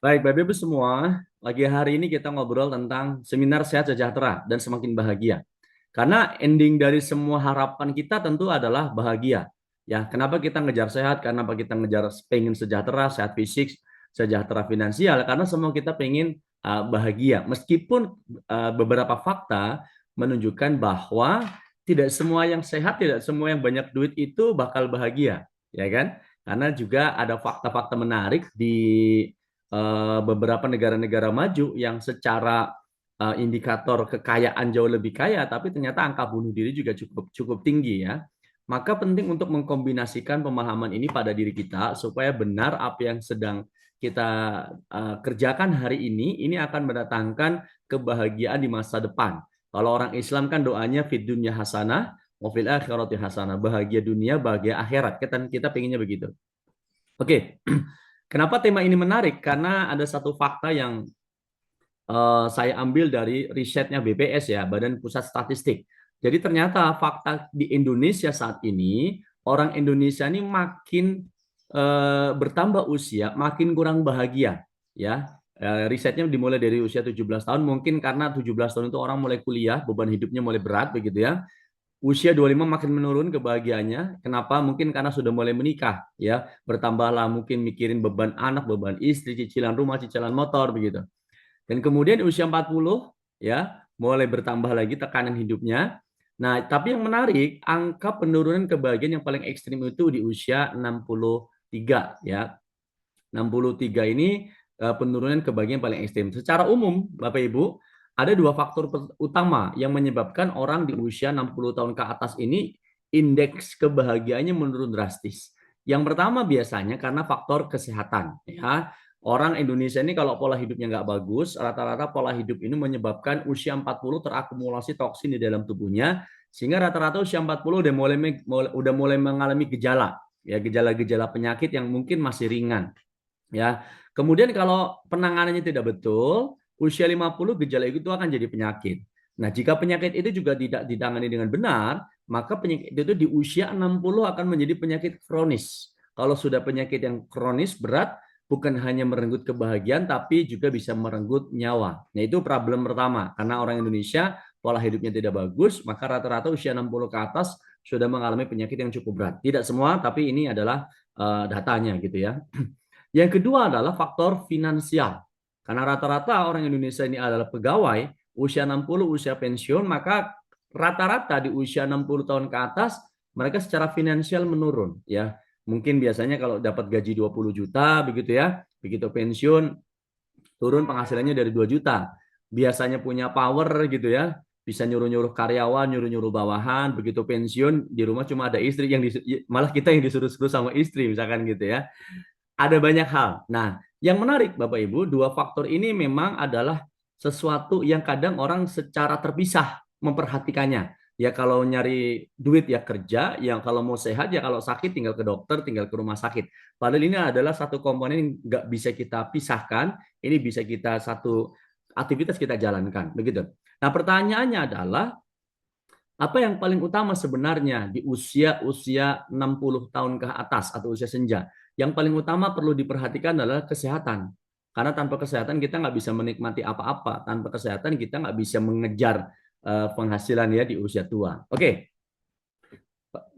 Baik, Bapak Ibu semua, lagi hari ini kita ngobrol tentang seminar sehat sejahtera dan semakin bahagia. Karena ending dari semua harapan kita tentu adalah bahagia. Ya, kenapa kita ngejar sehat? Kenapa kita ngejar pengen sejahtera, sehat fisik, sejahtera finansial? Karena semua kita pengen bahagia. Meskipun beberapa fakta menunjukkan bahwa tidak semua yang sehat, tidak semua yang banyak duit itu bakal bahagia, ya kan? Karena juga ada fakta-fakta menarik di beberapa negara-negara maju yang secara indikator kekayaan jauh lebih kaya, tapi ternyata angka bunuh diri juga cukup cukup tinggi ya. Maka penting untuk mengkombinasikan pemahaman ini pada diri kita supaya benar apa yang sedang kita kerjakan hari ini akan mendatangkan kebahagiaan di masa depan. Kalau orang Islam kan doanya fid dunya hasanah wa fil akhirati hasanah, bahagia dunia, bahagia akhirat. Kita pengennya begitu. Oke, kenapa tema ini menarik? Karena ada satu fakta yang saya ambil dari risetnya BPS ya, Badan Pusat Statistik. Jadi ternyata fakta di Indonesia saat ini, orang Indonesia ini makin bertambah usia, makin kurang bahagia. Ya, risetnya dimulai dari usia 17 tahun, mungkin karena 17 tahun itu orang mulai kuliah, beban hidupnya mulai berat begitu ya. Usia 25 makin menurun kebahagiaannya. Kenapa? Mungkin karena sudah mulai menikah, ya. Bertambahlah mungkin mikirin beban anak, beban istri, cicilan rumah, cicilan motor begitu. Dan kemudian di usia 40 ya, mulai bertambah lagi tekanan hidupnya. Nah, tapi yang menarik, angka penurunan kebahagiaan yang paling ekstrim itu di usia 63 ya. 63 ini penurunan kebahagiaan paling ekstrim. Secara umum, Bapak Ibu, ada dua faktor utama yang menyebabkan orang di usia 60 tahun ke atas ini indeks kebahagiaannya menurun drastis. Yang pertama biasanya karena faktor kesehatan. Ya. Orang Indonesia ini kalau pola hidupnya nggak bagus, rata-rata pola hidup ini menyebabkan usia 40 terakumulasi toksin di dalam tubuhnya, sehingga rata-rata usia 40 udah mulai mengalami gejala, ya gejala-gejala penyakit yang mungkin masih ringan. Ya. Kemudian kalau penanganannya tidak betul, usia 50 gejala itu akan jadi penyakit. Nah, jika penyakit itu juga tidak ditangani dengan benar, maka penyakit itu di usia 60 akan menjadi penyakit kronis. Kalau sudah penyakit yang kronis berat, bukan hanya merenggut kebahagiaan, tapi juga bisa merenggut nyawa. Nah, itu problem pertama. Karena orang Indonesia pola hidupnya tidak bagus, maka rata-rata usia 60 ke atas sudah mengalami penyakit yang cukup berat. Tidak semua, tapi ini adalah datanya gitu ya. Yang kedua adalah faktor finansial. Karena rata-rata orang Indonesia ini adalah pegawai, usia 60, usia pensiun, maka rata-rata di usia 60 tahun ke atas, mereka secara finansial menurun. Ya, mungkin biasanya kalau dapat gaji 20 juta, begitu ya, begitu pensiun, turun penghasilannya dari 2 juta. Biasanya punya power gitu ya, bisa nyuruh-nyuruh karyawan, nyuruh-nyuruh bawahan, begitu pensiun, di rumah cuma ada istri, malah kita yang disuruh-suruh sama istri, misalkan gitu ya. Ada banyak hal. Nah, yang menarik Bapak Ibu, dua faktor ini memang adalah sesuatu yang kadang orang secara terpisah memperhatikannya. Ya kalau nyari duit ya kerja, yang kalau mau sehat ya kalau sakit tinggal ke dokter, tinggal ke rumah sakit. Padahal ini adalah satu komponen yang nggak bisa kita pisahkan, ini bisa kita satu aktivitas kita jalankan, begitu. Nah pertanyaannya adalah apa yang paling utama sebenarnya di usia-usia 60 tahun ke atas atau usia senja? Yang paling utama perlu diperhatikan adalah kesehatan. Karena tanpa kesehatan kita nggak bisa menikmati apa-apa. Tanpa kesehatan kita nggak bisa mengejar penghasilan ya di usia tua. Oke,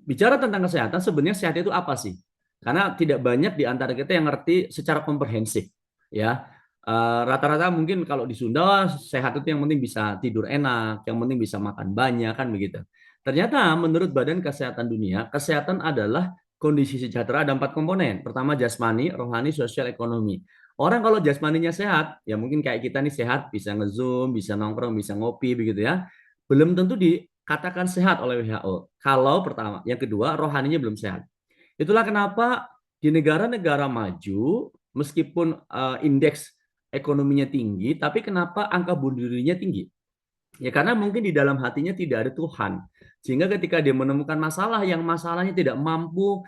bicara tentang kesehatan, sebenarnya sehat itu apa sih? Karena tidak banyak di antara kita yang ngerti secara komprehensif. Ya, rata-rata mungkin kalau di Sunda sehat itu yang penting bisa tidur enak, yang penting bisa makan banyak kan begitu. Ternyata menurut Badan Kesehatan Dunia, kesehatan adalah kondisi sejahtera ada 4 komponen. Pertama jasmani, rohani, sosial, ekonomi. Orang kalau jasmaninya sehat, ya mungkin kayak kita nih sehat, bisa ngezoom, bisa nongkrong, bisa ngopi begitu ya. Belum tentu dikatakan sehat oleh WHO. Kalau pertama, yang kedua rohaninya belum sehat. Itulah kenapa di negara-negara maju, meskipun indeks ekonominya tinggi, tapi kenapa angka bunuh dirinya tinggi? Ya karena mungkin di dalam hatinya tidak ada Tuhan. Sehingga ketika dia menemukan masalah yang masalahnya tidak mampu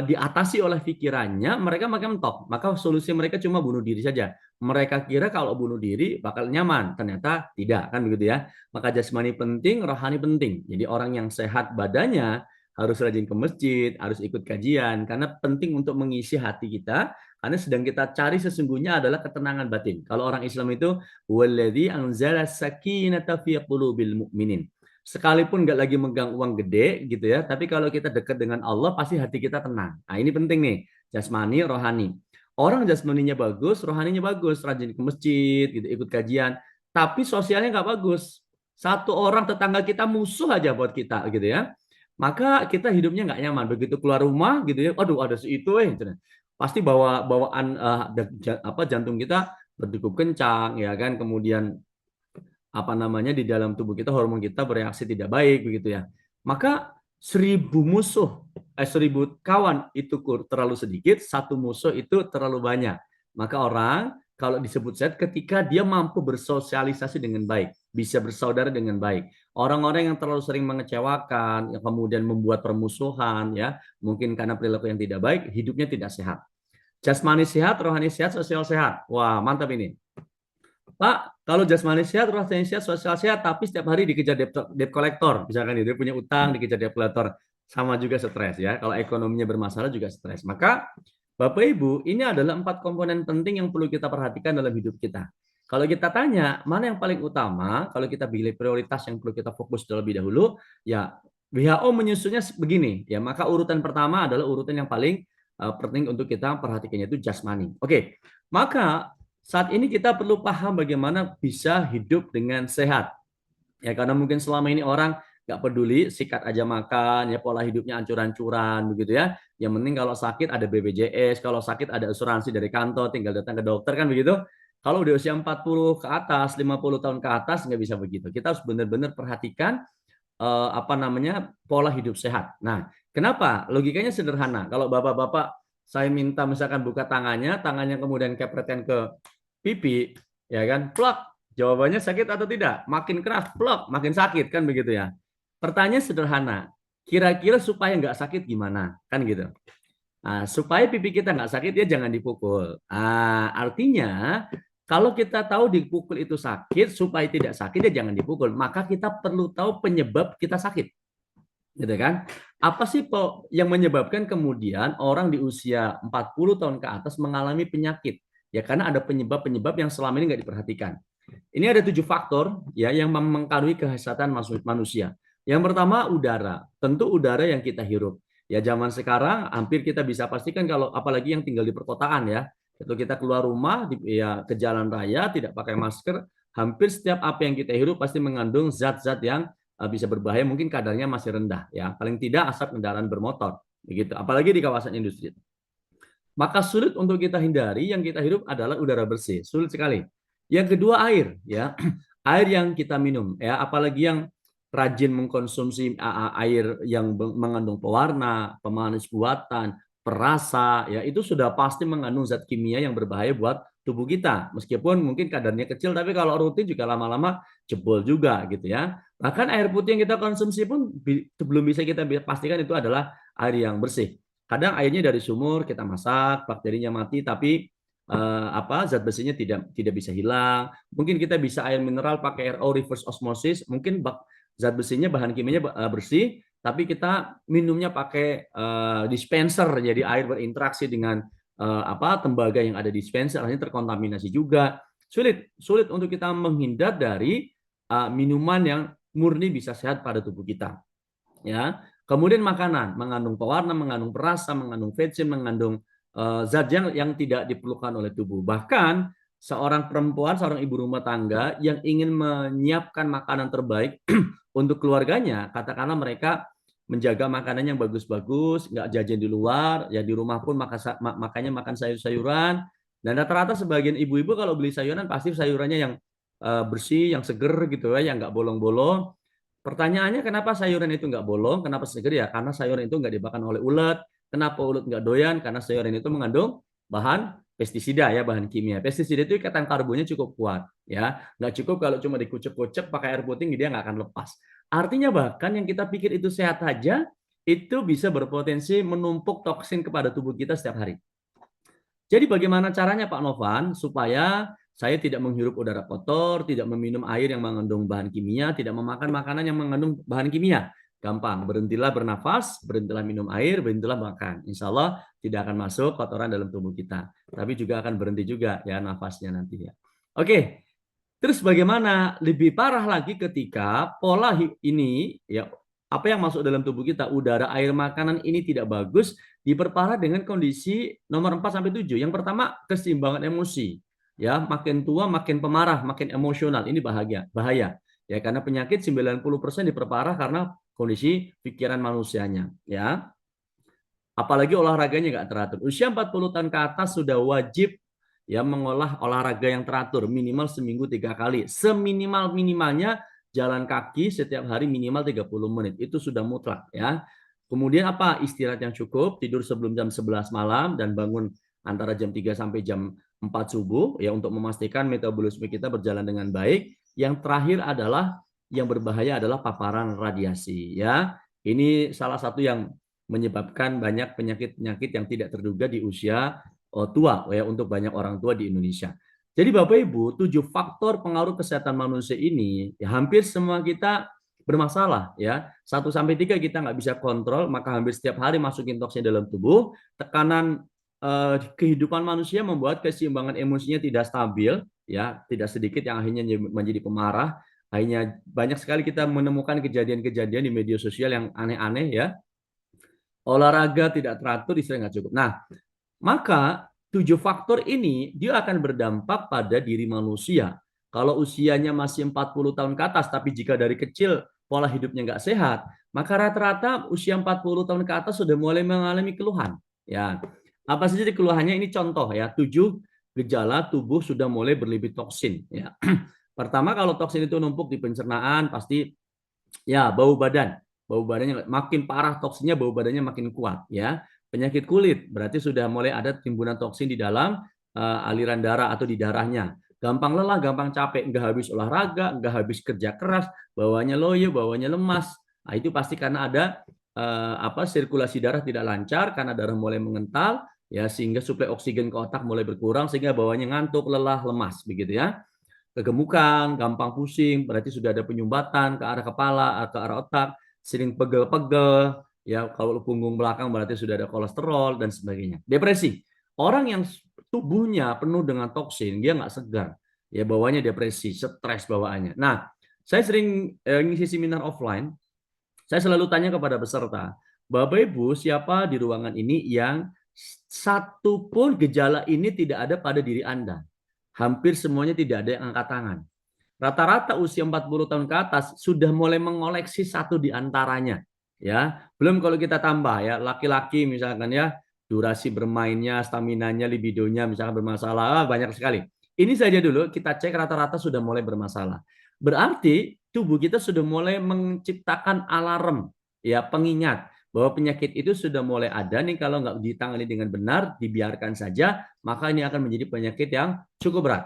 diatasi oleh pikirannya, mereka makin mentok. Maka solusi mereka cuma bunuh diri saja. Mereka kira kalau bunuh diri bakal nyaman, ternyata tidak kan begitu ya. Maka jasmani penting, rohani penting. Jadi orang yang sehat badannya harus rajin ke masjid, harus ikut kajian karena penting untuk mengisi hati kita. Karena sedang kita cari sesungguhnya adalah ketenangan batin. Kalau orang Islam itu waladzi anzala sakinata fi qulubil mu'minin. Sekalipun nggak lagi megang uang gede gitu ya, tapi kalau kita dekat dengan Allah pasti hati kita tenang. Nah, ini penting nih, jasmani, rohani. Orang jasmaninya bagus, rohaninya bagus, rajin ke masjid, gitu, ikut kajian, tapi sosialnya nggak bagus. Satu orang tetangga kita musuh aja buat kita gitu ya. Maka kita hidupnya nggak nyaman. Begitu keluar rumah gitu ya, aduh ada si itu gitu. Pasti bawaan apa jantung kita berdegup kencang ya kan, kemudian apa namanya di dalam tubuh kita hormon kita bereaksi tidak baik begitu ya. Maka 1.000 musuh 1.000 kawan itu terlalu sedikit, satu musuh itu terlalu banyak. Maka orang kalau disebut sehat ketika dia mampu bersosialisasi dengan baik, bisa bersaudara dengan baik. Orang-orang yang terlalu sering mengecewakan, yang kemudian membuat permusuhan ya, mungkin karena perilaku yang tidak baik, hidupnya tidak sehat. Jasmani sehat, rohani sehat, sosial sehat. Wah, mantap ini. Pak, kalau jasmani sehat, rohani sehat, sosial sehat, tapi setiap hari dikejar debt collector, misalkan dia punya utang, dikejar debt collector, sama juga stres ya. Kalau ekonominya bermasalah juga stres. Maka Bapak Ibu, ini adalah 4 komponen penting yang perlu kita perhatikan dalam hidup kita. Kalau kita tanya mana yang paling utama, kalau kita pilih prioritas yang perlu kita fokus terlebih dahulu, ya WHO menyusunnya begini, ya maka urutan pertama adalah urutan yang paling penting untuk kita perhatikan yaitu jasmani. Oke, maka saat ini kita perlu paham bagaimana bisa hidup dengan sehat. Ya karena mungkin selama ini orang nggak peduli, sikat aja makan, ya pola hidupnya ancur-ancuran begitu ya. Yang penting kalau sakit ada BPJS, kalau sakit ada asuransi dari kantor, tinggal datang ke dokter kan begitu. Kalau udah usia 40 ke atas, 50 tahun ke atas nggak bisa begitu. Kita harus benar-benar perhatikan apa namanya pola hidup sehat. Nah, kenapa? Logikanya sederhana. Kalau bapak-bapak saya minta misalkan buka tangannya, tangannya kemudian kepretkan ke pipi, ya kan? Plak. Jawabannya sakit atau tidak? Makin keras, plak, makin sakit kan begitu ya. Pertanyaan sederhana. Kira-kira supaya nggak sakit gimana? Kan gitu. Nah, supaya pipi kita nggak sakit ya jangan dipukul. Artinya kalau kita tahu dipukul itu sakit, supaya tidak sakit ya jangan dipukul. Maka kita perlu tahu penyebab kita sakit, gitu kan? Apa sih yang menyebabkan kemudian orang di usia 40 tahun ke atas mengalami penyakit? Ya karena ada penyebab-penyebab yang selama ini nggak diperhatikan. Ini ada 7 faktor ya yang mempengaruhi kesehatan manusia. Yang pertama udara, tentu udara yang kita hirup. Ya zaman sekarang hampir kita bisa pastikan kalau apalagi yang tinggal di perkotaan ya, itu kita keluar rumah ya ke jalan raya tidak pakai masker, hampir setiap apa yang kita hirup pasti mengandung zat-zat yang bisa berbahaya, mungkin kadarnya masih rendah ya, paling tidak asap kendaraan bermotor begitu, apalagi di kawasan industri. Maka sulit untuk kita hindari, yang kita hidup adalah udara bersih, sulit sekali. Yang kedua air, ya air yang kita minum, ya apalagi yang rajin mengkonsumsi air yang mengandung pewarna, pemanis buatan, perasa, ya itu sudah pasti mengandung zat kimia yang berbahaya buat tubuh kita. Meskipun mungkin kadarnya kecil, tapi kalau rutin juga lama-lama jebol juga gitu ya. Bahkan air putih yang kita konsumsi pun belum bisa kita pastikan itu adalah air yang bersih. Kadang airnya dari sumur kita masak, bakterinya mati, tapi zat besinya tidak bisa hilang. Mungkin kita bisa air mineral pakai RO reverse osmosis, mungkin zat besinya bahan kimianya bersih, tapi kita minumnya pakai dispenser, jadi air berinteraksi dengan tembaga yang ada di dispenser, akhirnya terkontaminasi juga. Sulit untuk kita menghindar dari minuman yang murni bisa sehat pada tubuh kita. Ya, kemudian makanan mengandung pewarna, mengandung perasa, mengandung vetsin, mengandung zat yang tidak diperlukan oleh tubuh. Bahkan seorang perempuan, seorang ibu rumah tangga yang ingin menyiapkan makanan terbaik untuk keluarganya, katakanlah mereka menjaga makanan yang bagus-bagus, nggak jajan di luar, ya di rumah pun makanya makan sayur-sayuran. Dan rata-rata sebagian ibu-ibu kalau beli sayuran pasti sayurannya yang bersih, yang seger gitu ya, yang nggak bolong-bolong. Pertanyaannya kenapa sayuran itu nggak bolong, kenapa seger ya? Karena sayuran itu nggak dimakan oleh ulat. Kenapa ulat nggak doyan? Karena sayuran itu mengandung bahan pestisida ya, bahan kimia. Pestisida itu ikatan karbonnya cukup kuat ya. Nggak cukup kalau cuma dikucek-kucek pakai air putih dia nggak akan lepas. Artinya bahkan yang kita pikir itu sehat saja itu bisa berpotensi menumpuk toksin kepada tubuh kita setiap hari. Jadi bagaimana caranya Pak Novan supaya saya tidak menghirup udara kotor, tidak meminum air yang mengandung bahan kimia, tidak memakan makanan yang mengandung bahan kimia. Gampang, berhentilah bernafas, berhentilah minum air, berhentilah makan. Insya Allah tidak akan masuk kotoran dalam tubuh kita. Tapi juga akan berhenti juga ya nafasnya nanti ya. Oke, terus bagaimana? Lebih parah lagi ketika pola ini ya apa yang masuk dalam tubuh kita, udara, air, makanan ini tidak bagus, diperparah dengan kondisi nomor 4 sampai 7. Yang pertama, keseimbangan emosi. Ya, makin tua makin pemarah, makin emosional. Ini bahaya. Ya, karena penyakit 90% diperparah karena kondisi pikiran manusianya, ya. Apalagi olahraganya nggak teratur. Usia 40 tahun ke atas sudah wajib ya mengolah olahraga yang teratur minimal seminggu 3 kali. Seminimal-minimalnya jalan kaki setiap hari minimal 30 menit. Itu sudah mutlak ya. Kemudian apa? Istirahat yang cukup, tidur sebelum jam 11 malam dan bangun antara jam 3 sampai jam 4 subuh ya untuk memastikan metabolisme kita berjalan dengan baik. Yang terakhir adalah yang berbahaya adalah paparan radiasi ya. Ini salah satu yang menyebabkan banyak penyakit-penyakit yang tidak terduga di usia tua ya untuk banyak orang tua di Indonesia. Jadi Bapak Ibu, 7 faktor pengaruh kesehatan manusia ini ya, hampir semua kita bermasalah ya. 1 sampai 3 kita nggak bisa kontrol, maka hampir setiap hari masukin toksin dalam tubuh. Tekanan kehidupan manusia membuat keseimbangan emosinya tidak stabil ya, tidak sedikit yang akhirnya menjadi pemarah. Akhirnya banyak sekali kita menemukan kejadian-kejadian di media sosial yang aneh-aneh ya, olahraga tidak teratur, istirahat nggak cukup. Nah, maka 7 faktor ini dia akan berdampak pada diri manusia. Kalau usianya masih 40 tahun ke atas, tapi jika dari kecil pola hidupnya nggak sehat, maka rata-rata usia 40 tahun ke atas sudah mulai mengalami keluhan. Ya, apa saja keluhannya? Ini contoh ya, 7 gejala tubuh sudah mulai berlebih toksin. Ya, pertama kalau toksin itu numpuk di pencernaan, pasti ya bau badan. Bau badannya makin parah toksinnya, bau badannya makin kuat ya. Penyakit kulit berarti sudah mulai ada timbunan toksin di dalam aliran darah atau di darahnya. Gampang lelah, gampang capek, nggak habis olahraga, nggak habis kerja keras, bawahnya loyo, bawahnya lemas. Nah, itu pasti karena ada sirkulasi darah tidak lancar, karena darah mulai mengental ya, sehingga suplai oksigen ke otak mulai berkurang, sehingga bawahnya ngantuk, lelah, lemas begitu ya. Kegemukan, gampang pusing, berarti sudah ada penyumbatan ke arah kepala, ke arah otak, sering pegel-pegel, ya kalau punggung belakang berarti sudah ada kolesterol dan sebagainya. Depresi, orang yang tubuhnya penuh dengan toksin, dia nggak segar, ya bawaannya depresi, stres bawaannya. Nah, saya sering ngisi seminar offline, saya selalu tanya kepada peserta, Bapak Ibu, siapa di ruangan ini yang satu pun gejala ini tidak ada pada diri Anda? Hampir semuanya tidak ada yang angkat tangan. Rata-rata usia 40 tahun ke atas sudah mulai mengoleksi satu di antaranya. Ya, belum kalau kita tambah ya, laki-laki misalkan ya, durasi bermainnya, staminanya, libidonya misalkan bermasalah, banyak sekali. Ini saja dulu kita cek rata-rata sudah mulai bermasalah. Berarti tubuh kita sudah mulai menciptakan alarm, ya pengingat bahwa penyakit itu sudah mulai ada nih, kalau nggak ditangani dengan benar, dibiarkan saja, maka ini akan menjadi penyakit yang cukup berat.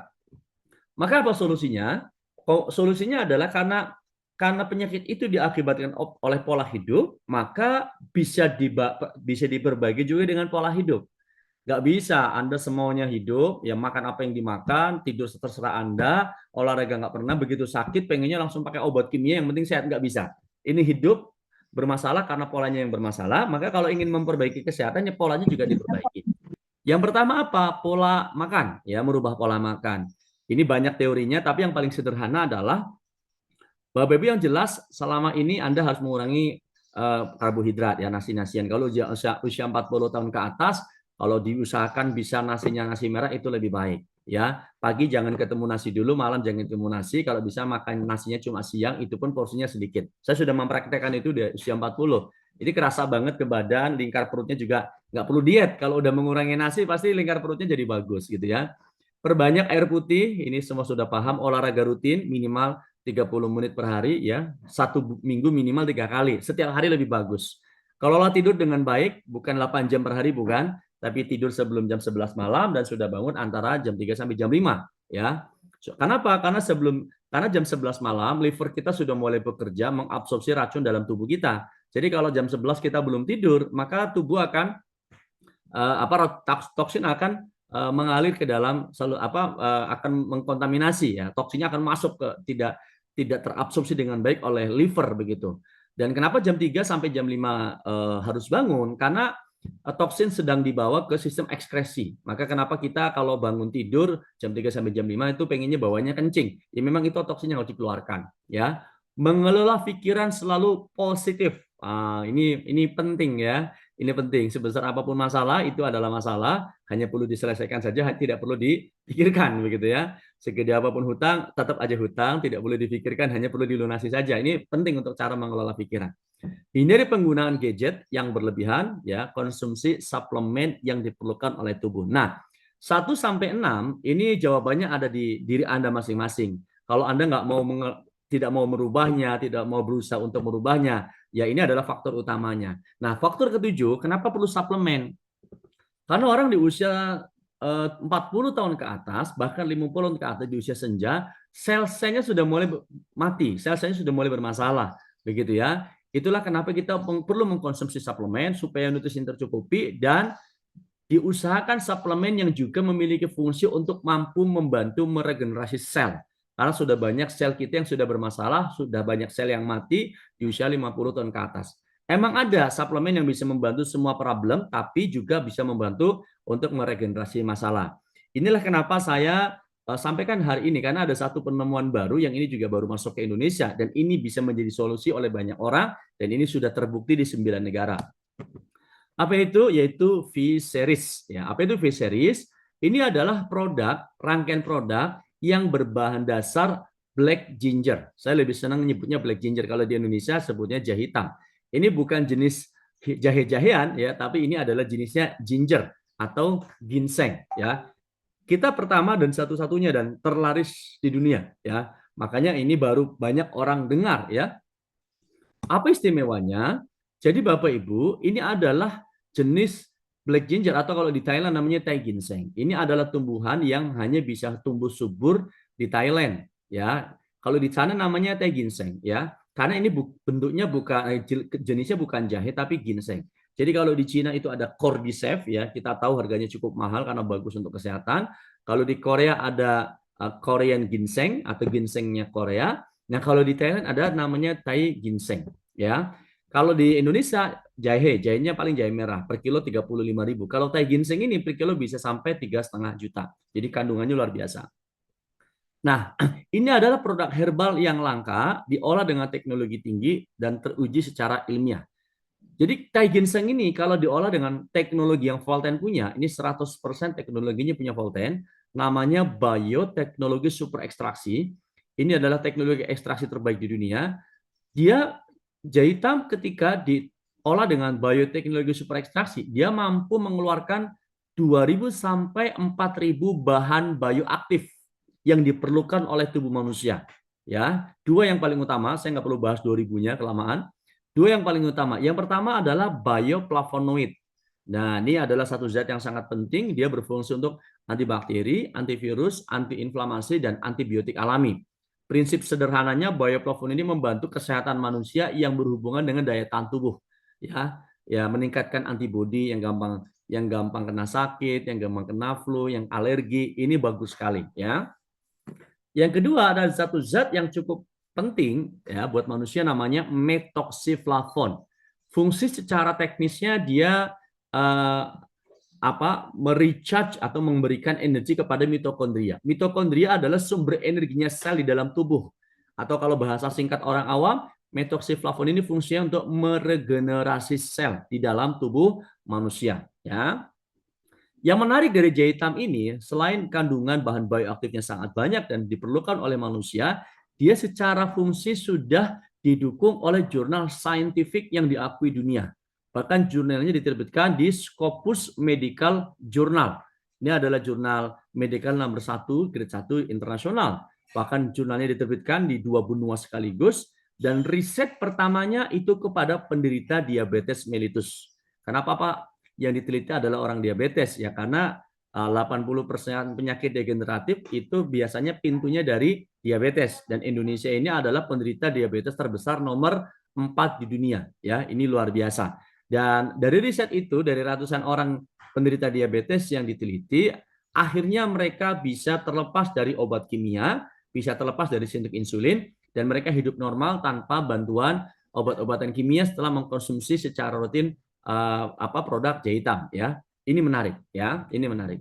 Maka apa solusinya? Solusinya adalah karena penyakit itu diakibatkan oleh pola hidup, maka bisa diperbagi juga dengan pola hidup. Nggak bisa Anda semaunya hidup, ya makan apa yang dimakan, tidur terserah Anda, olahraga nggak pernah, begitu sakit pengennya langsung pakai obat kimia, yang penting sehat, nggak bisa. Ini hidup bermasalah karena polanya yang bermasalah, maka kalau ingin memperbaiki kesehatannya, polanya juga diperbaiki. Yang pertama apa? Pola makan, ya merubah pola makan. Ini banyak teorinya, tapi yang paling sederhana adalah Bapak Ibu yang jelas selama ini Anda harus mengurangi karbohidrat ya, nasi-nasian. Kalau usia 40 tahun ke atas, kalau diusahakan bisa nasinya nasi merah itu lebih baik ya. Pagi jangan ketemu nasi dulu, malam jangan ketemu nasi. Kalau bisa makan nasinya cuma siang, itu pun porsinya sedikit. Saya sudah mempraktekkan itu di usia 40. Jadi kerasa banget ke badan, lingkar perutnya juga nggak perlu diet. Kalau udah mengurangi nasi pasti lingkar perutnya jadi bagus gitu ya. Perbanyak air putih, ini semua sudah paham. Olahraga rutin minimal 30 menit per hari ya. 1 minggu minimal 3 kali. Setiap hari lebih bagus. Kalau tidur dengan baik, bukan 8 jam per hari bukan, tapi tidur sebelum jam 11 malam dan sudah bangun antara jam 3 sampai jam 5 ya. Kenapa? Karena jam 11 malam liver kita sudah mulai bekerja mengabsorpsi racun dalam tubuh kita. Jadi kalau jam 11 kita belum tidur, maka tubuh akan toksin akan mengalir ke dalam akan mengkontaminasi ya, toksinnya akan masuk ke tidak terabsorpsi dengan baik oleh liver begitu. Dan kenapa jam 3 sampai jam 5 harus bangun? Karena toksin sedang dibawa ke sistem ekskresi. Maka kenapa kita kalau bangun tidur jam 3 sampai jam 5 itu pengennya bawanya kencing. Ya memang itu toksin yang harus dikeluarkan, ya. Mengelola pikiran selalu positif. Ini penting ya. Ini penting. Sebesar apapun masalah itu adalah masalah, hanya perlu diselesaikan saja, tidak perlu dipikirkan begitu ya. Segede apapun hutang, tetap aja hutang, tidak boleh dipikirkan, hanya perlu dilunasi saja. Ini penting untuk cara mengelola pikiran. Hindari penggunaan gadget yang berlebihan, ya, konsumsi suplemen yang diperlukan oleh tubuh. Nah, 1 sampai 6 ini jawabannya ada di diri Anda masing-masing. Kalau Anda nggak mau tidak mau merubahnya, tidak mau berusaha untuk merubahnya, ya ini adalah faktor utamanya. Nah, faktor ketujuh, kenapa perlu suplemen? Karena orang di usia 40 tahun ke atas, bahkan 50 tahun ke atas di usia senja, sel-selnya sudah mulai mati, sel-selnya sudah mulai bermasalah, begitu ya. Itulah kenapa kita perlu mengkonsumsi suplemen supaya nutrisi tercukupi dan diusahakan suplemen yang juga memiliki fungsi untuk mampu membantu meregenerasi sel. Karena sudah banyak sel kita yang sudah bermasalah, sudah banyak sel yang mati di usia 50 tahun ke atas. Emang ada suplemen yang bisa membantu semua problem, tapi juga bisa membantu untuk meregenerasi masalah. Inilah kenapa saya sampaikan hari ini, karena ada satu penemuan baru yang ini juga baru masuk ke Indonesia, dan ini bisa menjadi solusi oleh banyak orang, dan ini sudah terbukti di 9 negara. Apa itu? Yaitu V-Series. Ya, apa itu V-Series? Ini adalah produk, rangkaian produk yang berbahan dasar black ginger. Saya lebih senang menyebutnya black ginger. Kalau di Indonesia sebutnya jahe hitam. Ini bukan jenis jahe-jahean ya, tapi ini adalah jenisnya ginger atau ginseng ya. Kita pertama dan satu-satunya dan terlaris di dunia ya. Makanya ini baru banyak orang dengar ya. Apa istimewanya? Jadi Bapak Ibu, ini adalah jenis black ginger atau kalau di Thailand namanya Thai ginseng. Ini adalah tumbuhan yang hanya bisa tumbuh subur di Thailand, ya. Kalau di sana namanya Thai ginseng, ya. Karena ini bentuknya bukan jenisnya bukan jahe tapi ginseng. Jadi kalau di Cina itu ada cordyceps, ya, kita tahu harganya cukup mahal karena bagus untuk kesehatan. Kalau di Korea ada Korean ginseng atau ginsengnya Korea. Nah, kalau di Thailand ada namanya Thai ginseng, ya. Kalau di Indonesia jahenya paling jahe merah per kilo 35.000. Kalau Thai ginseng ini per kilo bisa sampai 3,5 juta. Jadi kandungannya luar biasa. Nah, ini adalah produk herbal yang langka, diolah dengan teknologi tinggi dan teruji secara ilmiah. Jadi Thai ginseng ini kalau diolah dengan teknologi yang Volten punya, ini 100% teknologinya punya Volten, namanya bioteknologi super ekstraksi. Ini adalah teknologi ekstraksi terbaik di dunia. Dia jahe hitam ketika diolah dengan bioteknologi super ekstraksi, dia mampu mengeluarkan 2.000 sampai 4.000 bahan bioaktif yang diperlukan oleh tubuh manusia. Ya, dua yang paling utama, saya nggak perlu bahas 2.000-nya kelamaan. Dua yang paling utama. Yang pertama adalah bioflavonoid. Nah, ini adalah satu zat yang sangat penting. Dia berfungsi untuk antibakteri, antivirus, antiinflamasi, dan antibiotik alami. Prinsip sederhananya, bioflavon ini membantu kesehatan manusia yang berhubungan dengan daya tahan tubuh. Ya, meningkatkan antibodi yang gampang kena sakit, yang gampang kena flu, yang alergi. Ini bagus sekali. Ya. Yang kedua ada satu zat yang cukup penting ya buat manusia namanya methoxyflavone. Fungsi secara teknisnya dia eh, merecharge atau memberikan energi kepada mitokondria. Mitokondria adalah sumber energinya sel di dalam tubuh. Atau kalau bahasa singkat orang awam, methoxyflavone ini fungsinya untuk meregenerasi sel di dalam tubuh manusia. Ya. Yang menarik dari jahe hitam ini, selain kandungan bahan bioaktifnya sangat banyak dan diperlukan oleh manusia, dia secara fungsi sudah didukung oleh jurnal saintifik yang diakui dunia. Bahkan jurnalnya diterbitkan di Scopus Medical Journal. Ini adalah jurnal medical nomor 1, grade 1 internasional. Bahkan jurnalnya diterbitkan di 2 benua sekaligus, dan riset pertamanya itu kepada penderita diabetes mellitus. Kenapa Pak? Yang diteliti adalah orang diabetes ya, karena 80% penyakit degeneratif itu biasanya pintunya dari diabetes, dan Indonesia ini adalah penderita diabetes terbesar nomor 4 di dunia ya. Ini luar biasa. Dan dari riset itu, dari ratusan orang penderita diabetes yang diteliti, akhirnya mereka bisa terlepas dari obat kimia, bisa terlepas dari suntik insulin, dan mereka hidup normal tanpa bantuan obat-obatan kimia setelah mengkonsumsi secara rutin produk jahitam ya. Ini menarik ya, ini menarik.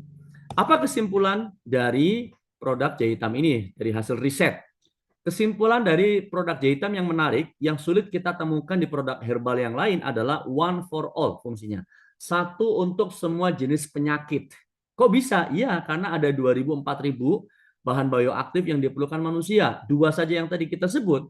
Apa kesimpulan dari produk jahitam ini dari hasil riset? Kesimpulan dari produk jahitam yang menarik, yang sulit kita temukan di produk herbal yang lain adalah one for all fungsinya. Satu untuk semua jenis penyakit. Kok bisa? Iya, karena ada 2.000, 4.000 bahan bioaktif yang diperlukan manusia. Dua saja yang tadi kita sebut.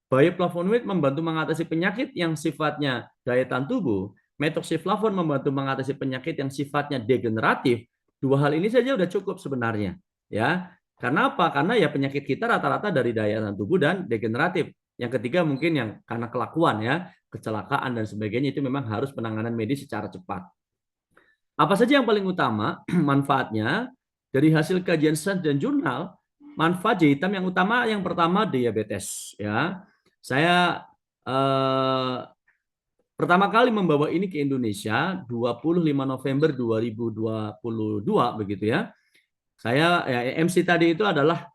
Bioflavonoid membantu mengatasi penyakit yang sifatnya daya tahan tubuh. Methoxyflavone membantu mengatasi penyakit yang sifatnya degeneratif. Dua hal ini saja sudah cukup sebenarnya. Ya, karena apa? Karena ya penyakit kita rata-rata dari daya tahan tubuh dan degeneratif. Yang ketiga mungkin yang karena kelakuan ya, kecelakaan dan sebagainya itu memang harus penanganan medis secara cepat. Apa saja yang paling utama manfaatnya dari hasil kajian sains dan jurnal? Manfaat jahitam yang utama yang pertama diabetes ya. Saya pertama kali membawa ini ke Indonesia 25 November 2022 begitu ya. Saya MC tadi itu adalah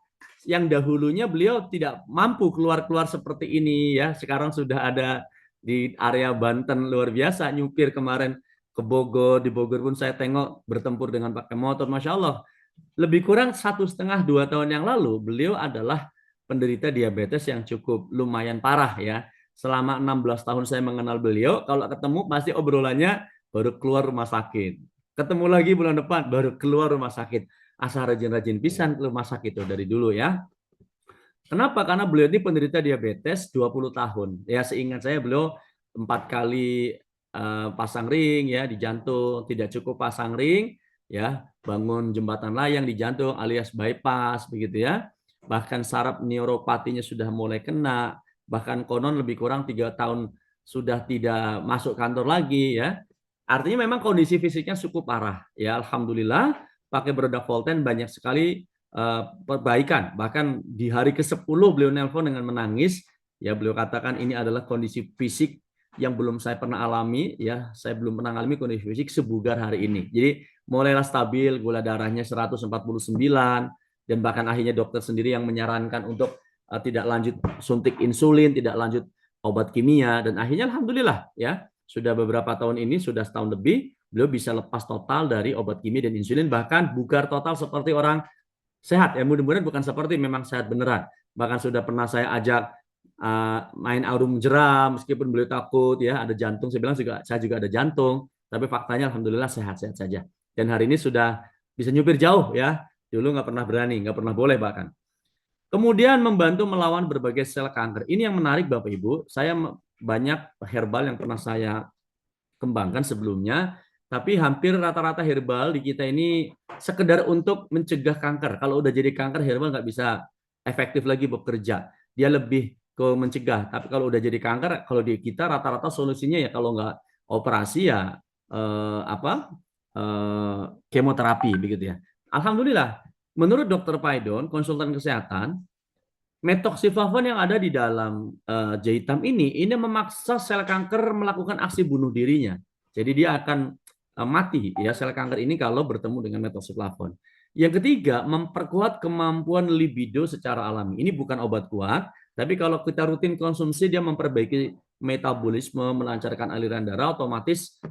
yang dahulunya beliau tidak mampu keluar-keluar seperti ini ya. Sekarang sudah ada di area Banten luar biasa nyupir kemarin ke Bogor. Di Bogor pun saya tengok bertempur dengan pakai motor. Masya Allah. Lebih kurang 1,5-2 tahun yang lalu beliau adalah penderita diabetes yang cukup lumayan parah ya. Selama 16 tahun saya mengenal beliau, kalau ketemu pasti obrolannya baru keluar rumah sakit. Ketemu lagi bulan depan baru keluar rumah sakit. Asal rajin-rajin pisan ke rumah sakit itu dari dulu ya. Kenapa? Karena beliau ini penderita diabetes 20 tahun. Ya seingat saya beliau 4 kali pasang ring ya di jantung, tidak cukup pasang ring ya, bangun jembatan layang di jantung alias bypass begitu ya. Bahkan saraf neuropatinya sudah mulai kena, bahkan konon lebih kurang 3 tahun sudah tidak masuk kantor lagi ya. Artinya memang kondisi fisiknya cukup parah ya. Alhamdulillah pakai produk Volten banyak sekali perbaikan. Bahkan di hari ke-10 beliau nelpon dengan menangis. Ya beliau katakan ini adalah kondisi fisik yang belum saya pernah alami. Ya saya belum pernah alami kondisi fisik sebugar hari ini. Jadi mulailah stabil, gula darahnya 149 dan bahkan akhirnya dokter sendiri yang menyarankan untuk tidak lanjut suntik insulin, tidak lanjut obat kimia dan akhirnya alhamdulillah ya sudah beberapa tahun ini sudah setahun lebih beliau bisa lepas total dari obat kimia dan insulin bahkan bugar total seperti orang sehat ya mudah-mudahan bukan seperti memang sehat beneran bahkan sudah pernah saya ajak main arum jeram meskipun beliau takut ya ada jantung saya bilang juga saya juga ada jantung tapi faktanya alhamdulillah sehat-sehat saja dan hari ini sudah bisa nyupir jauh ya dulu nggak pernah berani nggak pernah boleh bahkan kemudian membantu melawan berbagai sel kanker ini yang menarik Bapak Ibu saya banyak herbal yang pernah saya kembangkan sebelumnya, tapi hampir rata-rata herbal di kita ini sekedar untuk mencegah kanker. Kalau udah jadi kanker, herbal nggak bisa efektif lagi bekerja. Dia lebih ke mencegah. Tapi kalau udah jadi kanker, kalau di kita rata-rata solusinya ya kalau nggak operasi ya kemoterapi begitu ya. Alhamdulillah, menurut Dokter Paidon, konsultan kesehatan, Methoxyflavone yang ada di dalam jahitam ini memaksa sel kanker melakukan aksi bunuh dirinya. Jadi dia akan mati ya sel kanker ini kalau bertemu dengan methoxyflavone. Yang ketiga, memperkuat kemampuan libido secara alami. Ini bukan obat kuat, tapi kalau kita rutin konsumsi dia memperbaiki metabolisme, melancarkan aliran darah, otomatis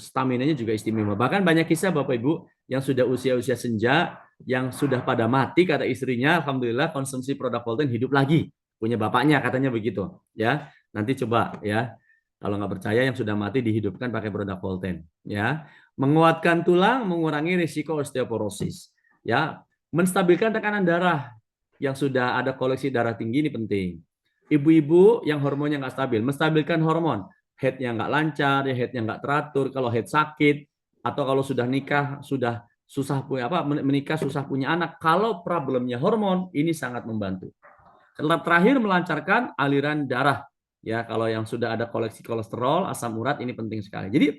stamina-nya juga istimewa. Bahkan banyak kisah Bapak Ibu yang sudah usia-usia senja yang sudah pada mati kata istrinya, alhamdulillah konsumsi produk Volten hidup lagi. Punya bapaknya katanya begitu. Ya, nanti coba ya. Kalau nggak percaya yang sudah mati dihidupkan pakai produk Volten. Ya, menguatkan tulang, mengurangi risiko osteoporosis. Ya, menstabilkan tekanan darah yang sudah ada koleksi darah tinggi ini penting. Ibu-ibu yang hormonnya nggak stabil, menstabilkan hormon. Headnya nggak lancar, ya headnya nggak teratur. Kalau head sakit atau kalau sudah nikah sudah susah punya menikah susah punya anak kalau problemnya hormon ini sangat membantu. Terakhir melancarkan aliran darah ya kalau yang sudah ada koleksi kolesterol asam urat ini penting sekali. Jadi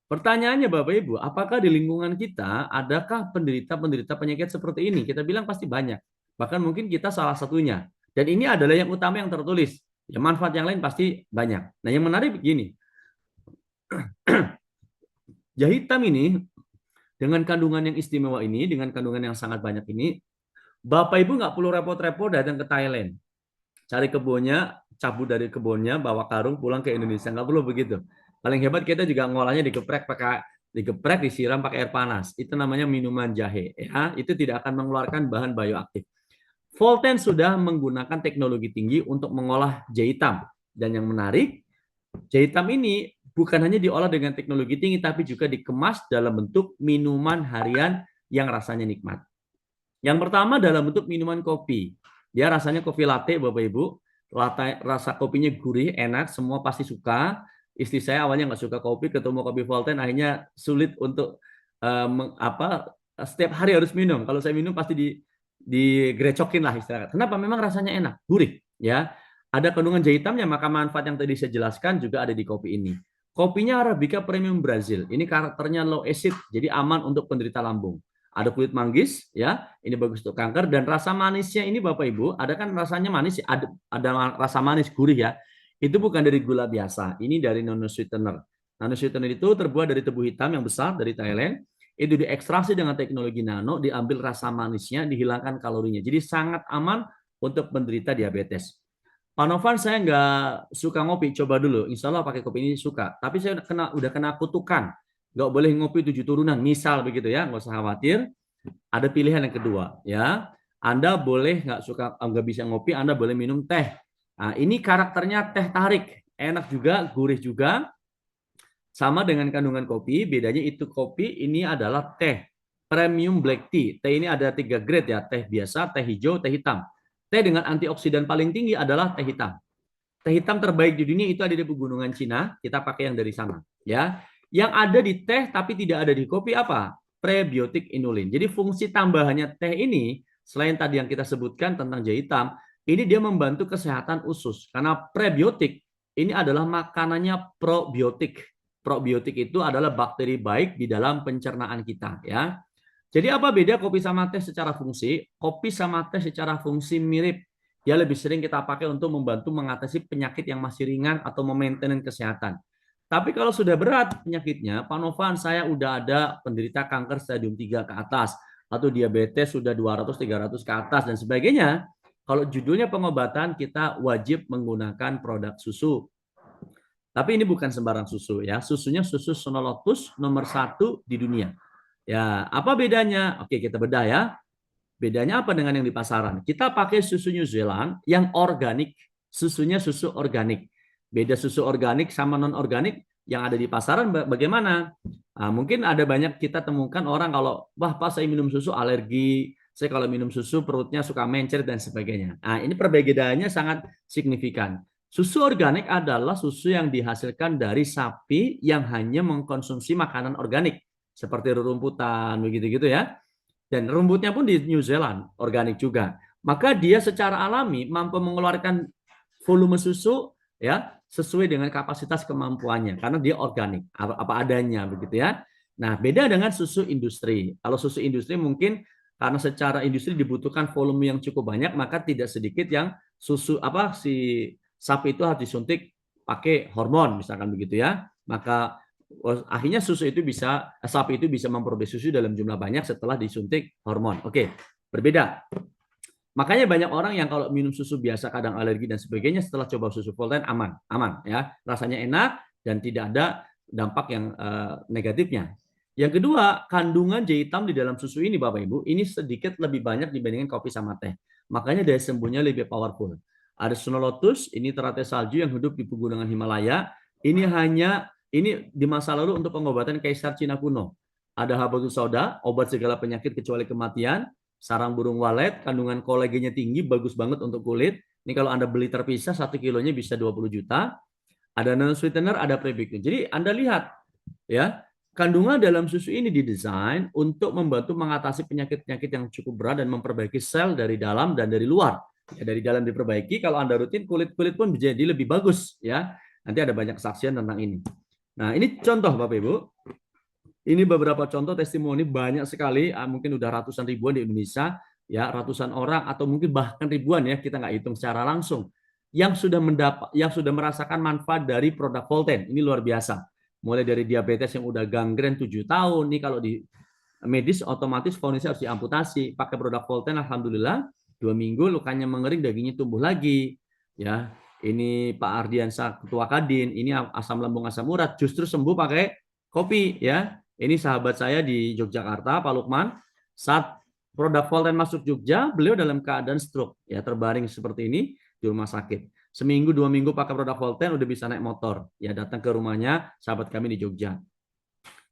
pertanyaannya Bapak Ibu, apakah di lingkungan kita adakah penderita-penderita penyakit seperti ini? Kita bilang pasti banyak. Bahkan mungkin kita salah satunya. Dan ini adalah yang utama yang tertulis. Ya manfaat yang lain pasti banyak. Nah, yang menarik begini. Jahitam ini dengan kandungan yang istimewa ini, dengan kandungan yang sangat banyak ini, Bapak Ibu nggak perlu repot-repot datang ke Thailand. cari kebunnya, cabut dari kebunnya, bawa karung pulang ke Indonesia. Nggak perlu begitu. Paling hebat kita juga ngolahnya digeprek disiram pakai air panas. Itu namanya minuman jahe. Ya, itu tidak akan mengeluarkan bahan bioaktif. Volten sudah menggunakan teknologi tinggi untuk mengolah jahe hitam. Dan yang menarik, jahe hitam ini bukan hanya diolah dengan teknologi tinggi, tapi juga dikemas dalam bentuk minuman harian yang rasanya nikmat. Yang pertama dalam bentuk minuman kopi. Dia rasanya kopi latte, Bapak Ibu. Rasa kopinya gurih, enak, semua pasti suka. Istri saya awalnya nggak suka kopi, ketemu kopi Volten, akhirnya sulit untuk setiap hari harus minum. Kalau saya minum pasti digrecokin lah istilahnya. Kenapa? Memang rasanya enak, gurih, ya. Ada kandungan jahe hitamnya, maka manfaat yang tadi saya jelaskan juga ada di kopi ini. Kopinya Arabica Premium Brazil. Ini karakternya low acid, jadi aman untuk penderita lambung. Ada kulit manggis, ya, ini bagus untuk kanker. Dan rasa manisnya ini Bapak Ibu, ada kan rasanya manis, ada rasa manis gurih ya. Itu bukan dari gula biasa, ini dari nano sweetener. Nano sweetener itu terbuat dari tebu hitam yang besar dari Thailand. Itu diekstraksi dengan teknologi nano, diambil rasa manisnya, dihilangkan kalorinya. Jadi sangat aman untuk penderita diabetes. Pak Novan, saya nggak suka ngopi, coba dulu. Insya Allah pakai kopi ini suka. Tapi saya udah kena kutukan. Nggak boleh ngopi 7 turunan, misal begitu ya, nggak usah khawatir. Ada pilihan yang kedua, ya. Anda boleh nggak bisa ngopi, Anda boleh minum teh. Nah, ini karakternya teh tarik, enak juga, gurih juga, sama dengan kandungan kopi. Bedanya itu kopi ini adalah teh premium black tea. Teh ini ada 3 grade ya, teh biasa, teh hijau, teh hitam. Teh dengan antioksidan paling tinggi adalah teh hitam. Teh hitam terbaik di dunia itu ada di pegunungan Cina. Kita pakai yang dari sana, ya. Yang ada di teh tapi tidak ada di kopi apa? Prebiotik inulin. Jadi fungsi tambahannya teh ini selain tadi yang kita sebutkan tentang jahe hitam, ini dia membantu kesehatan usus karena prebiotik ini adalah makanannya probiotik. Probiotik itu adalah bakteri baik di dalam pencernaan kita, ya. Jadi apa beda kopi sama teh secara fungsi? Kopi sama teh secara fungsi mirip. Dia lebih sering kita pakai untuk membantu mengatasi penyakit yang masih ringan atau memainten kesehatan. Tapi kalau sudah berat penyakitnya, Pak Novan, saya udah ada penderita kanker stadium 3 ke atas, atau diabetes sudah 200-300 ke atas, dan sebagainya. Kalau judulnya pengobatan, kita wajib menggunakan produk susu. Tapi ini bukan sembarang susu ya, susunya susu Sonolotus nomor 1 di dunia. Ya, apa bedanya? Oke, kita bedah ya. Bedanya apa dengan yang di pasaran? Kita pakai susu New Zealand yang organik, susunya susu organik. Beda susu organik sama non-organik yang ada di pasaran bagaimana? Nah, mungkin ada banyak kita temukan orang kalau, wah pas saya minum susu alergi, saya kalau minum susu perutnya suka mencret dan sebagainya. Nah, ini perbedaannya sangat signifikan. Susu organik adalah susu yang dihasilkan dari sapi yang hanya mengkonsumsi makanan organik, seperti rerumputan, begitu-gitu ya. Dan rumputnya pun di New Zealand, organik juga. Maka dia secara alami mampu mengeluarkan volume susu ya sesuai dengan kapasitas kemampuannya karena dia organik, apa adanya begitu ya. Nah, beda dengan susu industri. Kalau susu industri mungkin karena secara industri dibutuhkan volume yang cukup banyak, maka tidak sedikit yang susu si sapi itu harus disuntik pakai hormon misalkan begitu ya. Maka akhirnya sapi itu bisa memproduksi susu dalam jumlah banyak setelah disuntik hormon. Oke, berbeda. Makanya banyak orang yang kalau minum susu biasa kadang alergi dan sebagainya, setelah coba susu Volten aman ya, rasanya enak dan tidak ada dampak yang negatifnya. Yang kedua, kandungan jahe hitam di dalam susu ini Bapak Ibu, ini sedikit lebih banyak dibandingkan kopi sama teh. Makanya daya sembuhnya lebih powerful. Ada Sonolotus, ini teratai salju yang hidup di pegunungan Himalaya. Ini di masa lalu untuk pengobatan kaisar Cina kuno. Ada habatus sauda, obat segala penyakit kecuali kematian. Sarang burung walet, kandungan kolagennya tinggi, bagus banget untuk kulit. Ini kalau Anda beli terpisah, 1 kilonya bisa 20 juta. Ada non sweetener, ada prebiotik. Jadi Anda lihat, ya, kandungan dalam susu ini didesain untuk membantu mengatasi penyakit-penyakit yang cukup berat dan memperbaiki sel dari dalam dan dari luar. Ya, dari dalam diperbaiki, kalau Anda rutin, kulit-kulit pun menjadi lebih bagus. Ya, nanti ada banyak kesaksian tentang ini. Nah, ini contoh Bapak Ibu. Ini beberapa contoh testimoni banyak sekali, mungkin udah ratusan ribuan di Indonesia, ya ratusan orang atau mungkin bahkan ribuan ya, kita nggak hitung secara langsung yang sudah merasakan manfaat dari produk Volten. Ini luar biasa. Mulai dari diabetes yang udah gangren 7 tahun, nih kalau di medis otomatis vonisnya harus diamputasi. Pakai produk Volten, alhamdulillah 2 minggu lukanya mengering, dagingnya tumbuh lagi. ya. Ini Pak Ardiansah Ketua Kadin, ini asam lambung asam urat justru sembuh pakai kopi ya. Ini sahabat saya di Yogyakarta, Pak Lukman. Saat produk Volten masuk Jogja, beliau dalam keadaan stroke ya, terbaring seperti ini di rumah sakit. Seminggu 2 minggu pakai produk Volten udah bisa naik motor. Ya datang ke rumahnya sahabat kami di Jogja.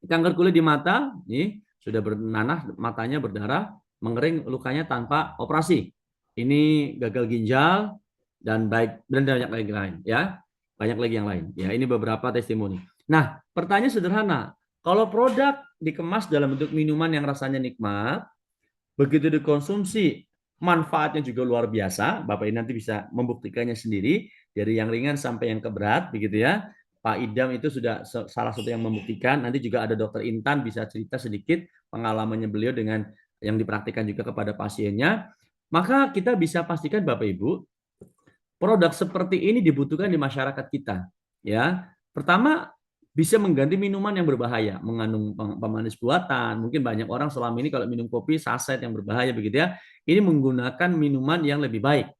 Kanker kulit di mata, nih sudah bernanah, matanya berdarah, mengering, lukanya tanpa operasi. Ini gagal ginjal dan baik dan banyak lagi lain ya. Banyak lagi yang lain. Ya, ini beberapa testimoni. Nah, pertanyaan sederhana. Kalau produk dikemas dalam bentuk minuman yang rasanya nikmat, begitu dikonsumsi manfaatnya juga luar biasa. Bapak ini nanti bisa membuktikannya sendiri dari yang ringan sampai yang keberat begitu ya. Pak Idam itu sudah salah satu yang membuktikan. Nanti juga ada Dokter Intan bisa cerita sedikit pengalamannya beliau dengan yang dipraktikkan juga kepada pasiennya. Maka kita bisa pastikan Bapak Ibu, produk seperti ini dibutuhkan di masyarakat kita. Ya, pertama bisa mengganti minuman yang berbahaya, mengandung pemanis buatan. Mungkin banyak orang selama ini kalau minum kopi saset yang berbahaya begitu ya. Ini menggunakan minuman yang lebih baik.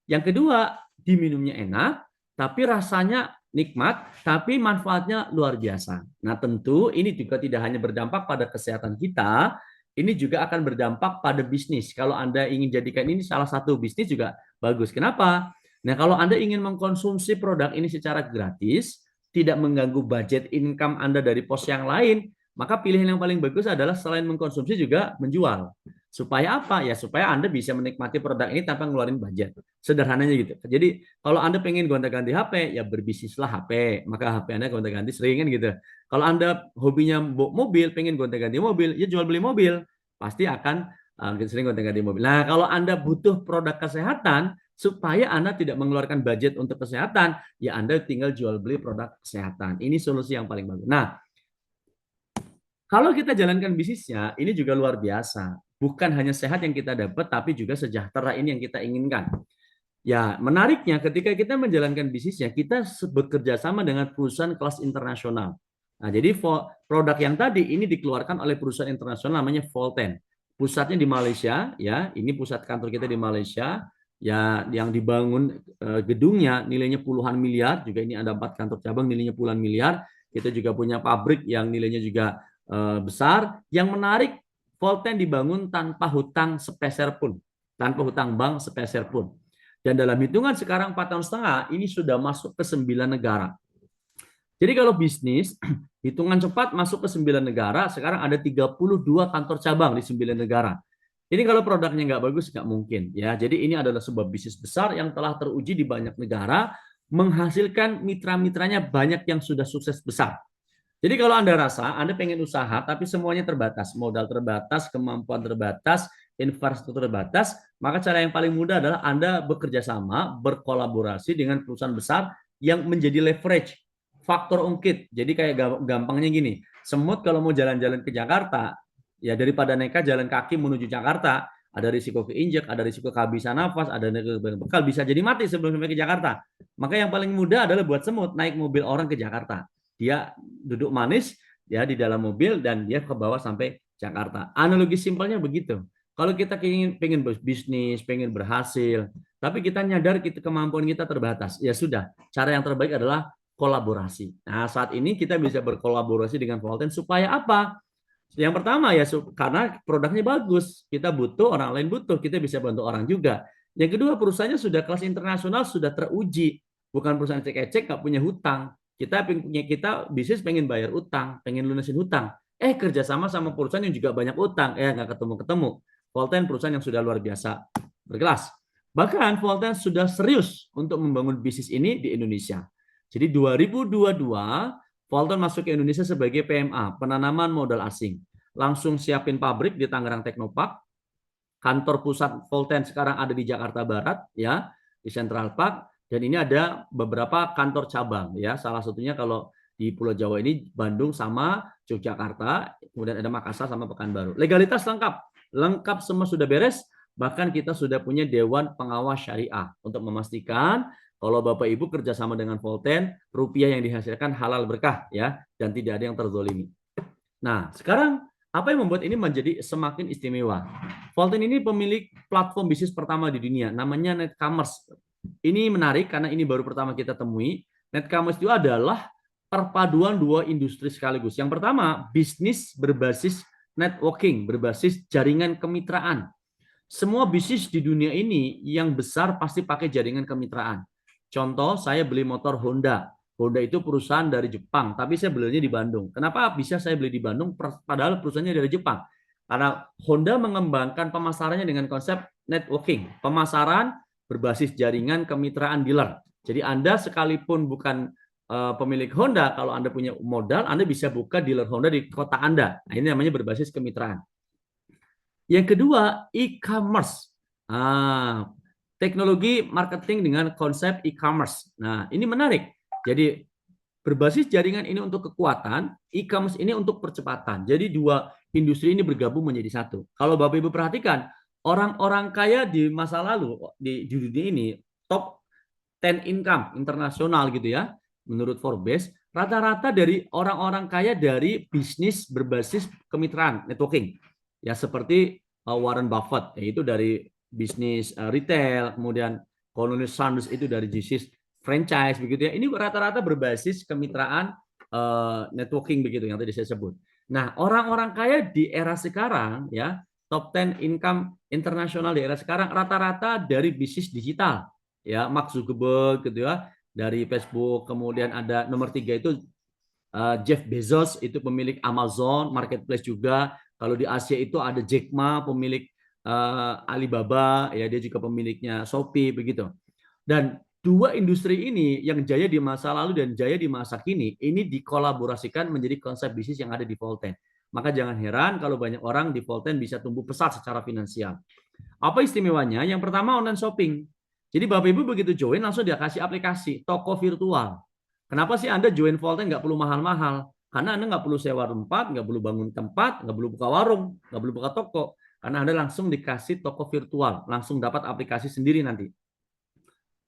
Yang kedua, diminumnya enak, tapi rasanya nikmat, tapi manfaatnya luar biasa. Nah, tentu ini juga tidak hanya berdampak pada kesehatan kita, ini juga akan berdampak pada bisnis. Kalau Anda ingin jadikan ini salah satu bisnis juga bagus. Kenapa? Nah, kalau Anda ingin mengkonsumsi produk ini secara gratis, tidak mengganggu budget income Anda dari pos yang lain, maka pilihan yang paling bagus adalah selain mengkonsumsi juga menjual. Supaya apa? Ya supaya Anda bisa menikmati produk ini tanpa ngeluarin budget. Sederhananya gitu. Jadi kalau Anda pengen gonta-ganti HP, ya berbisnislah HP. Maka HP Anda gonta-ganti sering kan gitu. Kalau Anda hobinya mobil, pengen gonta-ganti mobil, ya jual beli mobil. Pasti akan sering gonta-ganti mobil. Nah, kalau Anda butuh produk kesehatan, supaya Anda tidak mengeluarkan budget untuk kesehatan, ya Anda tinggal jual beli produk kesehatan. Ini solusi yang paling bagus. Nah, kalau kita jalankan bisnisnya, ini juga luar biasa. Bukan hanya sehat yang kita dapat, tapi juga sejahtera ini yang kita inginkan. Ya, menariknya ketika kita menjalankan bisnisnya, kita bekerja sama dengan perusahaan kelas internasional. Nah, jadi produk yang tadi ini dikeluarkan oleh perusahaan internasional namanya Volten. Pusatnya di Malaysia, ya. Ini pusat kantor kita di Malaysia. Ya, yang dibangun gedungnya nilainya puluhan miliar. Juga ini ada 4 kantor cabang nilainya puluhan miliar. Kita juga punya pabrik yang nilainya juga besar. Yang menarik, Volten dibangun tanpa hutang sepeser pun, tanpa hutang bank sepeser pun. Dan dalam hitungan sekarang 4 tahun setengah, ini sudah masuk ke 9 negara. Jadi kalau bisnis, hitungan cepat masuk ke 9 negara, sekarang ada 32 kantor cabang di 9 negara. Ini kalau produknya nggak bagus, nggak mungkin. Ya, jadi ini adalah sebuah bisnis besar yang telah teruji di banyak negara, menghasilkan mitra-mitranya banyak yang sudah sukses besar. Jadi kalau Anda rasa Anda pengen usaha, tapi semuanya terbatas, modal terbatas, kemampuan terbatas, infrastruktur terbatas, maka cara yang paling mudah adalah Anda bekerja sama, berkolaborasi dengan perusahaan besar yang menjadi leverage, faktor ungkit. Jadi kayak gampangnya gini, semut kalau mau jalan-jalan ke Jakarta, ya daripada nekat jalan kaki menuju Jakarta, ada risiko keinjek, ada risiko kehabisan nafas, ada risiko bekal, bisa jadi mati sebelum sampai ke Jakarta. Maka yang paling mudah adalah buat semut naik mobil orang ke Jakarta. Dia duduk manis ya di dalam mobil dan dia ke bawah sampai Jakarta. Analogi simpelnya begitu. Kalau kita pengen bisnis, pengen berhasil, tapi kita nyadar kemampuan kita terbatas, ya sudah. Cara yang terbaik adalah kolaborasi. Nah, saat ini kita bisa berkolaborasi dengan Volten supaya apa? Yang pertama ya karena produknya bagus, kita butuh, orang lain butuh, kita bisa bantu orang juga. Yang kedua, perusahaannya sudah kelas internasional, sudah teruji, bukan perusahaan cek-cek, nggak punya hutang. Kita bisnis pengen bayar utang, pengen lunasin hutang. Kerjasama sama perusahaan yang juga banyak utang, nggak ketemu-ketemu. Volten perusahaan yang sudah luar biasa berkelas. Bahkan Volten sudah serius untuk membangun bisnis ini di Indonesia. Jadi 2022 Volten masuk ke Indonesia sebagai PMA, penanaman modal asing. Langsung siapin pabrik di Tangerang Teknopark. Kantor pusat Volten sekarang ada di Jakarta Barat, ya, di Central Park. Dan ini ada beberapa kantor cabang, ya. Salah satunya kalau di Pulau Jawa ini Bandung sama Yogyakarta, kemudian ada Makassar sama Pekanbaru. Legalitas lengkap semua sudah beres. Bahkan kita sudah punya Dewan Pengawas Syariah untuk memastikan kalau Bapak Ibu kerjasama dengan Volten, rupiah yang dihasilkan halal berkah, ya, dan tidak ada yang terzolimi. Nah, sekarang apa yang membuat ini menjadi semakin istimewa? Volten ini pemilik platform bisnis pertama di dunia, namanya Netcommerce. Ini menarik karena ini baru pertama kita temui. Netcommerce itu adalah perpaduan dua industri sekaligus. Yang pertama, bisnis berbasis networking, berbasis jaringan kemitraan. Semua bisnis di dunia ini yang besar pasti pakai jaringan kemitraan. Contoh, saya beli motor Honda. Honda itu perusahaan dari Jepang, tapi saya belinya di Bandung. Kenapa bisa saya beli di Bandung padahal perusahaannya dari Jepang? Karena Honda mengembangkan pemasarannya dengan konsep networking, pemasaran berbasis jaringan kemitraan dealer. Jadi Anda sekalipun bukan pemilik Honda, kalau Anda punya modal, Anda bisa buka dealer Honda di kota Anda. Nah, ini namanya berbasis kemitraan. Yang kedua, e-commerce. Ah, teknologi marketing dengan konsep e-commerce. Nah, ini menarik. Jadi berbasis jaringan ini untuk kekuatan, e-commerce ini untuk percepatan. Jadi dua industri ini bergabung menjadi satu. Kalau Bapak Ibu perhatikan, orang-orang kaya di masa lalu di dunia ini top 10 income internasional gitu ya, menurut Forbes, rata-rata dari orang-orang kaya dari bisnis berbasis kemitraan, networking. Ya seperti Warren Buffett, yaitu dari bisnis retail, kemudian Colonel Sanders itu dari bisnis franchise begitu ya. Ini rata-rata berbasis kemitraan networking begitu yang tadi saya sebut. Nah, orang-orang kaya di era sekarang ya, top 10 income internasional di era sekarang rata-rata dari bisnis digital. Ya, Mark Zuckerberg gitu ya, dari Facebook, kemudian ada nomor 3 itu Jeff Bezos itu pemilik Amazon Marketplace juga. Kalau di Asia itu ada Jack Ma pemilik Alibaba, ya dia juga pemiliknya Shopee begitu. Dan dua industri ini yang jaya di masa lalu dan jaya di masa kini ini dikolaborasikan menjadi konsep bisnis yang ada di Volten. Maka jangan heran kalau banyak orang di Volten bisa tumbuh pesat secara finansial. Apa istimewanya? Yang pertama online shopping. Jadi Bapak Ibu begitu join langsung dia kasih aplikasi toko virtual. Kenapa sih Anda join Volten nggak perlu mahal-mahal? Karena Anda nggak perlu sewa tempat, nggak perlu bangun tempat, nggak perlu buka warung, nggak perlu buka toko. Karena Anda langsung dikasih toko virtual, langsung dapat aplikasi sendiri nanti.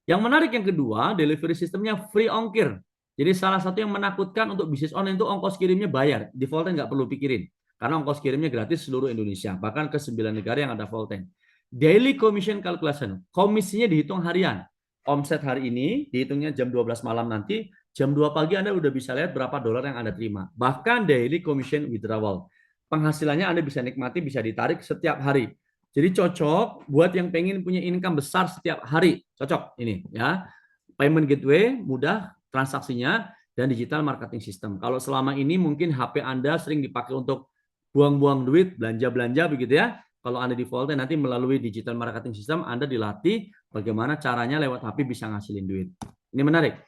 Yang menarik yang kedua, delivery sistemnya free ongkir. Jadi salah satu yang menakutkan untuk bisnis online itu ongkos kirimnya bayar. Di Volten nggak perlu pikirin. Karena ongkos kirimnya gratis seluruh Indonesia. Bahkan ke 9 negara yang ada Volten. Daily commission calculation. Komisinya dihitung harian. Omset hari ini dihitungnya jam 12 malam nanti. Jam 2 pagi Anda udah bisa lihat berapa dolar yang Anda terima. Bahkan daily commission withdrawal. Penghasilannya Anda bisa nikmati, bisa ditarik setiap hari. Jadi cocok buat yang pengen punya income besar setiap hari. Cocok ini ya. Payment gateway mudah transaksinya dan digital marketing system. Kalau selama ini mungkin HP Anda sering dipakai untuk buang-buang duit, belanja-belanja begitu ya. Kalau Anda di Volten nanti melalui digital marketing system Anda dilatih bagaimana caranya lewat HP bisa ngasilin duit. Ini menarik.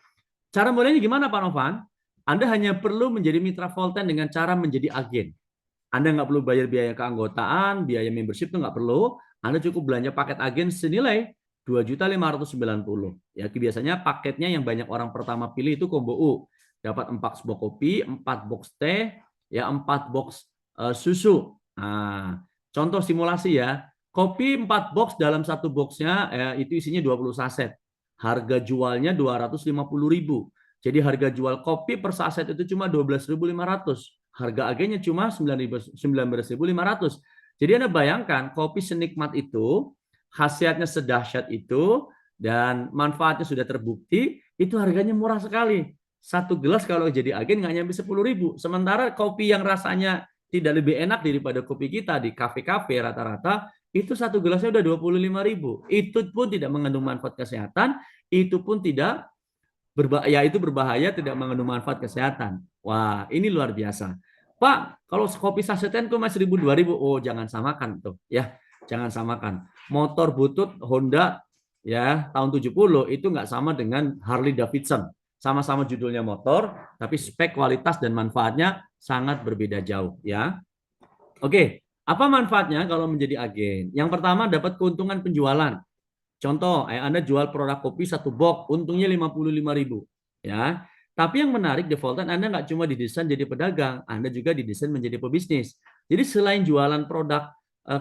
Cara mulainya gimana Pak Novan? Anda hanya perlu menjadi mitra Volten dengan cara menjadi agen. Anda nggak perlu bayar biaya keanggotaan, biaya membership itu nggak perlu. Anda cukup belanja paket agen senilai 2.590.000. Ya, biasanya paketnya yang banyak orang pertama pilih itu combo U. Dapat 4 box kopi, 4 box teh, ya 4 box susu. Nah, contoh simulasi ya. Kopi 4 box dalam satu boxnya itu isinya 20 saset. Harga jualnya 250.000. Jadi harga jual kopi per saset itu cuma 12.500. Harga agennya cuma 19.500. Jadi Anda bayangkan kopi senikmat itu, khasiatnya sedahsyat itu, dan manfaatnya sudah terbukti, itu harganya murah sekali. Satu gelas kalau jadi agen nggak nyampe 10.000. Sementara kopi yang rasanya tidak lebih enak daripada kopi kita di kafe-kafe rata-rata, itu satu gelasnya udah 25.000. Itu pun tidak mengandung manfaat kesehatan, itu pun tidak itu berbahaya, tidak mengandung manfaat kesehatan. Wah, ini luar biasa. Pak, kalau kopi sasetan kok masih 1.000 2.000. Oh, jangan samakan tuh, ya. Jangan samakan. Motor butut Honda ya tahun 70 itu nggak sama dengan Harley Davidson. Sama-sama judulnya motor, tapi spek, kualitas dan manfaatnya sangat berbeda jauh, ya. Oke, apa manfaatnya kalau menjadi agen? Yang pertama dapat keuntungan penjualan. Contoh, Anda jual produk kopi satu box, untungnya 55.000. Ya. Tapi yang menarik di Volten, Anda nggak cuma didesain jadi pedagang, Anda juga didesain menjadi pebisnis. Jadi selain jualan produk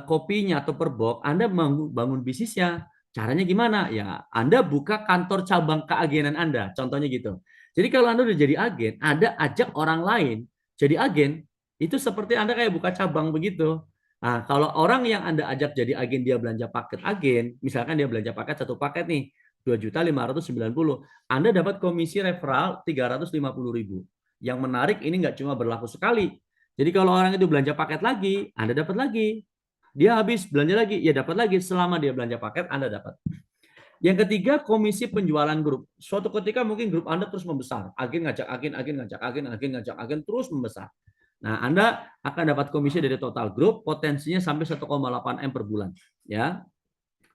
kopinya atau per box, Anda bangun bisnisnya. Caranya gimana? Ya, Anda buka kantor cabang keagenan Anda. Contohnya gitu. Jadi kalau Anda udah jadi agen, Anda ajak orang lain jadi agen, itu seperti Anda kayak buka cabang begitu. Nah, kalau orang yang Anda ajak jadi agen dia belanja paket agen, misalkan dia belanja paket satu paket nih, 2.590.000. Anda dapat komisi referral 350.000. Yang menarik ini nggak cuma berlaku sekali. Jadi kalau orang itu belanja paket lagi, Anda dapat lagi. Dia habis belanja lagi, ya dapat lagi. Selama dia belanja paket, Anda dapat. Yang ketiga, komisi penjualan grup. Suatu ketika mungkin grup Anda terus membesar. Agen ngajak agen, agen ngajak agen, agen ngajak agen, terus membesar. Nah, Anda akan dapat komisi dari total grup, potensinya sampai 1,8 M per bulan. Ya.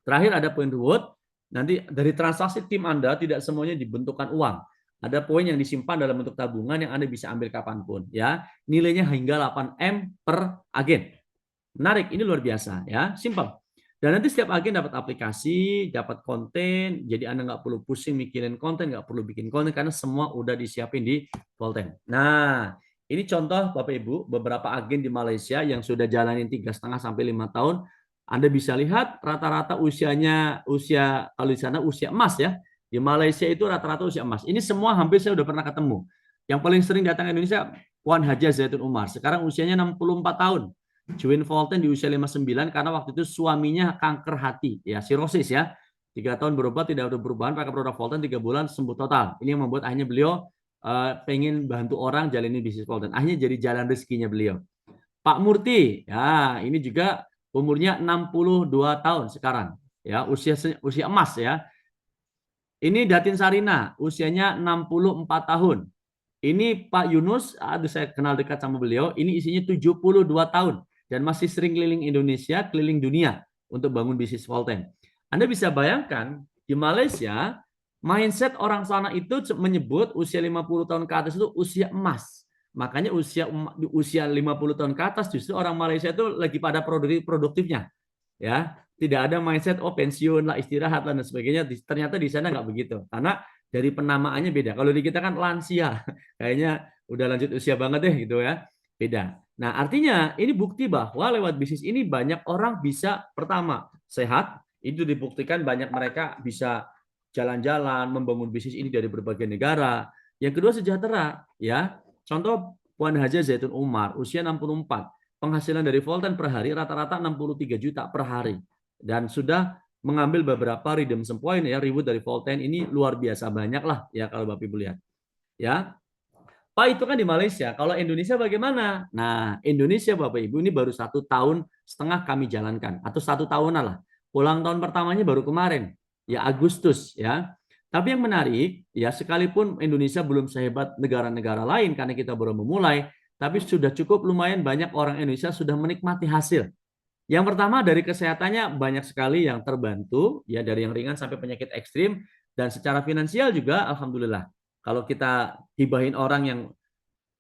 Terakhir ada poin reward. Nanti dari transaksi tim Anda tidak semuanya dibentukkan uang. Ada poin yang disimpan dalam bentuk tabungan yang Anda bisa ambil kapanpun. Ya, nilainya hingga 8 M per agen. Menarik, ini luar biasa ya, simple. Dan nanti setiap agen dapat aplikasi, dapat konten, jadi Anda nggak perlu pusing mikirin konten, nggak perlu bikin konten, karena semua udah disiapin di Volten. Nah, ini contoh Bapak Ibu, beberapa agen di Malaysia yang sudah jalanin 3,5 sampai 5 tahun. Anda bisa lihat rata-rata usia kalau di sana usia emas ya. Di Malaysia itu rata-rata usia emas. Ini semua hampir saya udah pernah ketemu. Yang paling sering datang ke Indonesia, Puan Haja Zaitun Umar. Sekarang usianya 64 tahun. Join Volten di usia 59 karena waktu itu suaminya kanker hati, ya sirosis ya. 3 tahun berobat tidak ada perubahan, pakai produk Volten 3 bulan sembuh total. Ini yang membuat akhirnya beliau pengen bantu orang jalanin bisnis Volten. Akhirnya jadi jalan rezekinya beliau. Pak Murti, ya ini juga umurnya 62 tahun sekarang, ya usia emas ya. Ini Datin Sarina, usianya 64 tahun. Ini Pak Yunus, aduh saya kenal dekat sama beliau, ini isinya 72 tahun dan masih sering keliling Indonesia, keliling dunia untuk bangun bisnis Volten. Anda bisa bayangkan di Malaysia, mindset orang sana itu menyebut usia 50 tahun ke atas itu usia emas. Makanya usia 50 tahun ke atas justru orang Malaysia itu lagi pada produktifnya. Ya, tidak ada mindset oh pensiun lah, istirahat lah dan sebagainya. Ternyata di sana nggak begitu. Karena dari penamaannya beda. Kalau di kita kan lansia, kayaknya udah lanjut usia banget deh gitu ya. Beda. Nah, artinya ini bukti bahwa lewat bisnis ini banyak orang bisa pertama sehat, itu dibuktikan banyak mereka bisa jalan-jalan, membangun bisnis ini dari berbagai negara. Yang kedua sejahtera, ya. Contoh Puan Haja Zaitun Umar, usia 64, penghasilan dari Volten per hari rata-rata 63 juta per hari. Dan sudah mengambil beberapa redemption point ya, reward dari Volten ini luar biasa banyak lah ya kalau Bapak Ibu lihat. Ya, Pak itu kan di Malaysia. Kalau Indonesia bagaimana? Nah, Indonesia Bapak Ibu ini baru 1 tahun setengah kami jalankan atau 1 tahunan lah. Ulang tahun pertamanya baru kemarin, ya Agustus ya. Tapi yang menarik ya sekalipun Indonesia belum sehebat negara-negara lain karena kita baru memulai, tapi sudah cukup lumayan banyak orang Indonesia sudah menikmati hasil. Yang pertama dari kesehatannya banyak sekali yang terbantu ya dari yang ringan sampai penyakit ekstrim dan secara finansial juga alhamdulillah. Kalau kita hibahin orang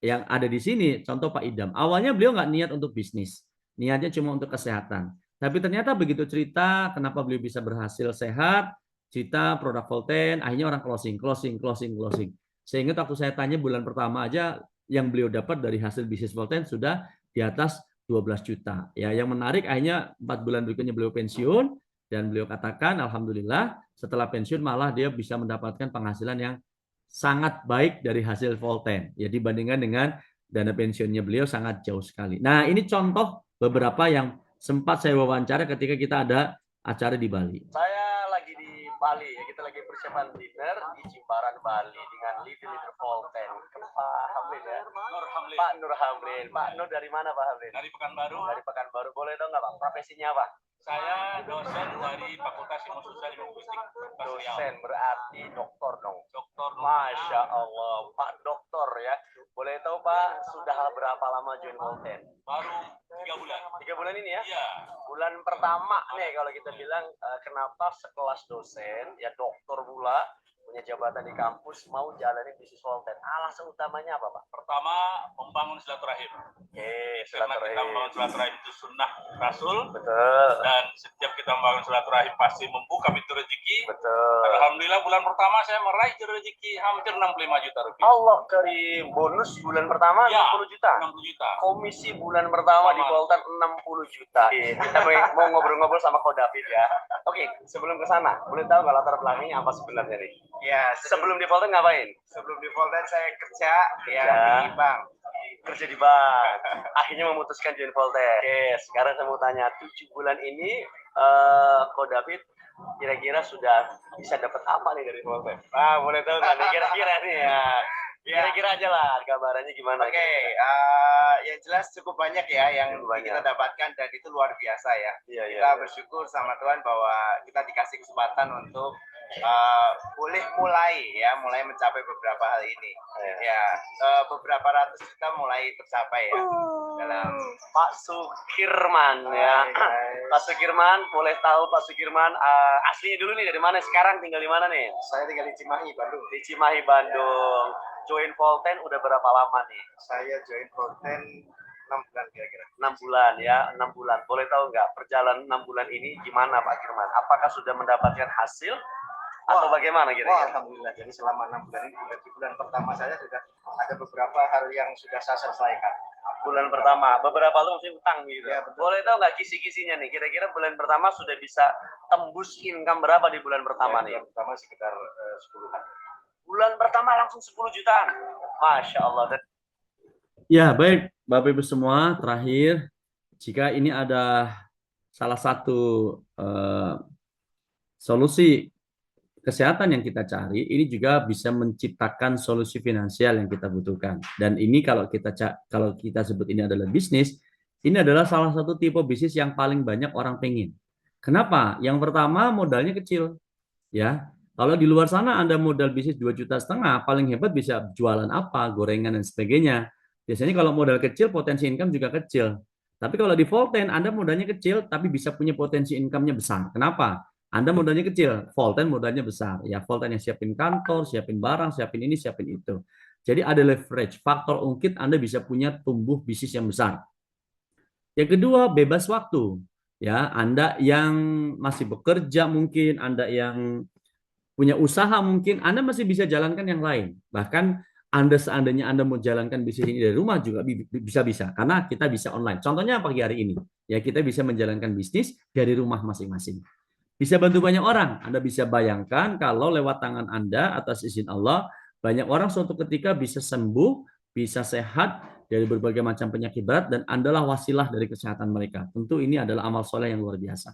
yang ada di sini, contoh Pak Idam. Awalnya beliau nggak niat untuk bisnis, niatnya cuma untuk kesehatan. Tapi ternyata begitu cerita kenapa beliau bisa berhasil sehat, cerita produk Volten, akhirnya orang closing, closing, closing, closing. Sehingga waktu saya tanya bulan pertama aja yang beliau dapat dari hasil bisnis Volten sudah di atas 12 juta. Ya, yang menarik akhirnya 4 bulan berikutnya beliau pensiun dan beliau katakan alhamdulillah setelah pensiun malah dia bisa mendapatkan penghasilan yang sangat baik dari hasil Volten. Ya dibandingkan dengan dana pensiunnya beliau sangat jauh sekali. Nah, ini contoh beberapa yang sempat saya wawancara ketika kita ada acara di Bali. Saya lagi di Bali ya, kita lagi persiapan dinner di Jimbaran Bali dengan leader Volten. Pak Hamlin ya. Nur Hamlin. Pak Nur Hamlin. Pak Nur dari mana Pak Hamlin? Dari Pekanbaru. Dari Pekanbaru. Boleh dong nggak Pak? Profesinya apa? Saya dosen dari Fakultas Ilmu Sosial dan Linguistik. Dosen berarti doktor dong. Doktor. Masya Allah, Pak Doktor ya. Boleh tahu Pak sudah berapa lama join Volten? Baru 3 bulan. 3 bulan ini ya? Iya. Bulan pertama nih kalau kita bilang kenapa sekelas dosen ya doktor pula punya jabatan di kampus mau jalanin bisnis Volten. Alasan utamanya apa Pak? Pertama membangun silaturahim. Oke, silaturahim. Karena kita membangun silaturahim itu sunnah Rasul. Betul. Dan setiap kita membangun silaturahim pasti membuka pintu rezeki. Betul. Alhamdulillah bulan pertama saya meraih rezeki hampir 65 juta rupiah. Allah karim, bonus bulan pertama ya, 60 juta. 60 juta. Komisi bulan pertama di Volten 60 juta. Kita mau ngobrol-ngobrol sama Ko David ya. Oke, sebelum ke sana, boleh tahu nggak latar belakangnya apa sebenarnya nih? Ya, sebelum di Volten ngapain? Sebelum di Volten saya kerja ya di bank. Kerja di bank. Akhirnya memutuskan join Volten. Oke, sekarang saya mau tanya 7 bulan ini Ko David kira-kira sudah bisa dapat apa nih dari Volten? Ah, boleh tahu nggak nih kira-kira nih ya? Kira-kira aja lah gambarannya gimana? Oke, yang jelas cukup banyak ya yang kita dapatkan dan itu luar biasa ya. Kita bersyukur sama Tuhan bahwa kita dikasih kesempatan untuk boleh mulai mencapai beberapa hal ini. Ya, beberapa ratus juta mulai tercapai ya dalam Pak Sukirman ya. Pak Sukirman, boleh tahu Pak Sukirman aslinya dulu nih dari mana? Sekarang tinggal di mana nih? Saya tinggal di Cimahi, Bandung. Di Cimahi, Bandung. Join Volten udah berapa lama nih? Saya join Volten 6 bulan kira-kira. 6 bulan ya, 6 bulan. Boleh tahu nggak perjalanan 6 bulan ini gimana Pak Kirman? Apakah sudah mendapatkan hasil atau bagaimana kira-kira? Alhamdulillah. Jadi selama 6 bulan ini, di bulan pertama saya sudah ada beberapa hal yang sudah saya selesaikan. Bulan pertama, beberapa lu mesti utang gitu. Ya, boleh tahu nggak kisi-kisinya nih? Kira-kira bulan pertama sudah bisa tembus income berapa di bulan pertama nih? Bulan pertama sekitar 10-an. Bulan pertama langsung 10 jutaan. Masya Allah. Ya, baik Bapak Ibu semua, terakhir jika ini ada salah satu solusi kesehatan yang kita cari, ini juga bisa menciptakan solusi finansial yang kita butuhkan. Dan ini kalau kita sebut ini adalah bisnis, ini adalah salah satu tipe bisnis yang paling banyak orang pengen. Kenapa? Yang pertama modalnya kecil, ya. Kalau di luar sana Anda modal bisnis 2,5 juta, paling hebat bisa jualan apa, gorengan dan sebagainya. Biasanya kalau modal kecil, potensi income juga kecil. Tapi kalau di Volten, Anda modalnya kecil, tapi bisa punya potensi income-nya besar. Kenapa? Anda modalnya kecil, Volten modalnya besar. Ya, Volten yang siapin kantor, siapin barang, siapin ini, siapin itu. Jadi ada leverage, faktor ungkit Anda bisa punya tumbuh bisnis yang besar. Yang kedua, bebas waktu. Ya, Anda yang masih bekerja mungkin, Anda yang punya usaha mungkin, Anda masih bisa jalankan yang lain. Bahkan Anda seandainya Anda mau jalankan bisnis ini dari rumah juga bisa-bisa. Karena kita bisa online. Contohnya pagi hari ini. Ya, kita bisa menjalankan bisnis dari rumah masing-masing. Bisa bantu banyak orang. Anda bisa bayangkan kalau lewat tangan Anda atas izin Allah, banyak orang suatu ketika bisa sembuh, bisa sehat dari berbagai macam penyakit berat, dan Anda lah wasilah dari kesehatan mereka. Tentu ini adalah amal soleh yang luar biasa.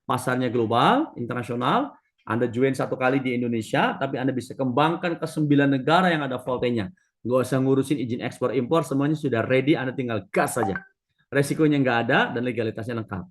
Pasarnya global, internasional, Anda join satu kali di Indonesia, tapi Anda bisa kembangkan ke 9 negara yang ada Voltenya. Nggak usah ngurusin izin ekspor impor, semuanya sudah ready, Anda tinggal gas saja. Resikonya nggak ada dan legalitasnya lengkap.